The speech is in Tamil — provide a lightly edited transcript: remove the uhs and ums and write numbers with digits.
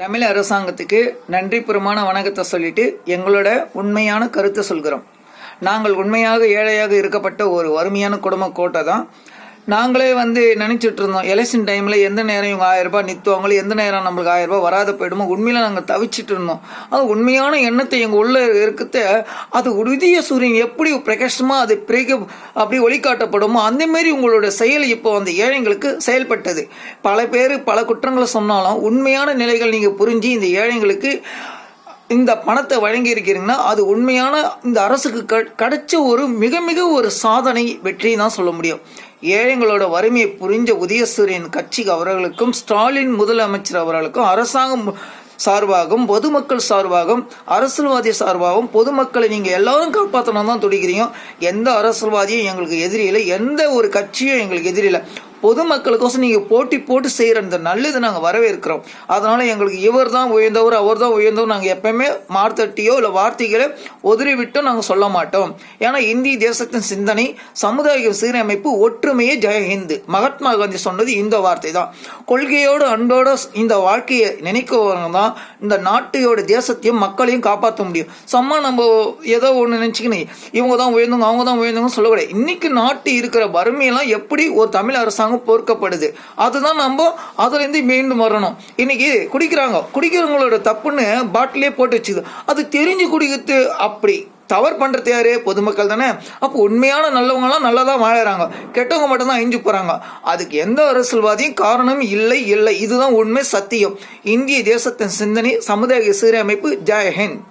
தமிழ் அரசாங்கத்துக்கு நன்றிபூர்வமான வணக்கத்தை சொல்லிட்டு எங்களோட உண்மையான கருத்தை சொல்கிறோம். நாங்கள் உண்மையாக ஏழையாக இருக்கப்பட்ட ஒரு வறுமையான குடும்ப கோட்டை தான். நாங்களே நினைச்சிட்டு இருந்தோம், எலெக்ஷன் டைம்ல எந்த நேரம் இவங்க 1000 ரூபாய் நிறுத்துவாங்களோ, எந்த நேரம் நம்மளுக்கு 1000 ரூபாய் வராத போயிடுமோ. உண்மையில நாங்கள் தவிச்சிட்டு இருந்தோம். அது உண்மையான எண்ணத்தை எங்க உள்ள இருக்கிறத அது உறுதிய சூரியன் எப்படி பிரகாசமா அது அப்படி ஒளிக்காட்டப்படுமோ அந்த மாதிரி உங்களோட செயல் இப்போ அந்த ஏழைங்களுக்கு செயல்பட்டது. பல பேர் பல குற்றங்களை சொன்னாலும் உண்மையான நிலைகள் நீங்க புரிஞ்சு இந்த ஏழைங்களுக்கு இந்த பணத்தை வழங்கி இருக்கிறீங்கன்னா அது உண்மையான இந்த அரசுக்கு கிடைச்ச ஒரு மிக மிக ஒரு சாதனை வெற்றி தான் சொல்ல முடியும். ஏழைங்களோட வறுமையை புரிஞ்ச உதயசூரியன் கட்சி அவர்களுக்கும் ஸ்டாலின் முதலமைச்சர் அவர்களுக்கும் அரசாங்கம் சார்பாகவும் பொதுமக்கள் சார்பாகவும் அரசியல்வாதி சார்பாகவும் பொதுமக்களை நீங்க எல்லாரும் காப்பாற்றணும் தான் துடிக்கிறீங்க. எந்த அரசியல்வாதியும் எங்களுக்கு எதிரியில்லை, எந்த ஒரு கட்சியும் எங்களுக்கு எதிரில்லை. பொதுமக்களுக்கோசம் நீங்க போட்டி போட்டு செய்யற இந்த நல்லது நாங்க வரவேற்கிறோம். அதனால எங்களுக்கு இவர் தான் உயர்ந்தவர் அவர் தான் உயர்ந்தவர் நாங்க எப்பயுமே மார்த்தட்டியோ இல்ல வார்த்தைகளை உதறி விட்டோ நாங்க சொல்ல மாட்டோம். ஏன்னா இந்திய தேசத்தின் சிந்தனை சமுதாய சீரமைப்பு ஒற்றுமையே ஜெயஹிந்த். மகாத்மா காந்தி சொன்னது இந்த வார்த்தை தான். கொள்கையோடு அன்போட இந்த வாழ்க்கையை நினைக்கிறவங்க தான் இந்த நாட்டையோட தேசத்தையும் மக்களையும் காப்பாற்ற முடியும். சும்மா நம்ம ஏதோ ஒண்ணு நினைச்சுக்கணும் இவங்க தான் உயர்ந்தவங்க அவங்க தான் உயர்ந்தவங்க சொல்லக்கூடாது. இன்னைக்கு நாட்டு இருக்கிற வறுமையெல்லாம் எப்படி ஒரு தமிழ் அரசாங்கம் பொறுக்கப்படுது, அதுதான் நம்ம அதுல இருந்து மீண்டும் வரணும். இன்னைக்கு குடிக்கிறவங்களோட தப்புன்னு பாட்டிலே போட்டு வச்சுது, அது தெரிஞ்சு குடிக்கிறது அப்படி தவறு பண்றது யாரு? பொதுமக்கள் தானே. அப்போ உண்மையான நல்லவங்க எல்லாம் நல்லாதான் வாழறாங்க, கெட்டவங்க மட்டும் தான் அழிஞ்சு போறாங்க. அதுக்கு எந்த அரசியல்வாதியும் காரணம் இல்லை. இதுதான் உண்மை சத்தியம். இந்திய தேசத்தின் சிந்தனை சமுதாய சீரமைப்பு. ஜெய் ஹிந்த்.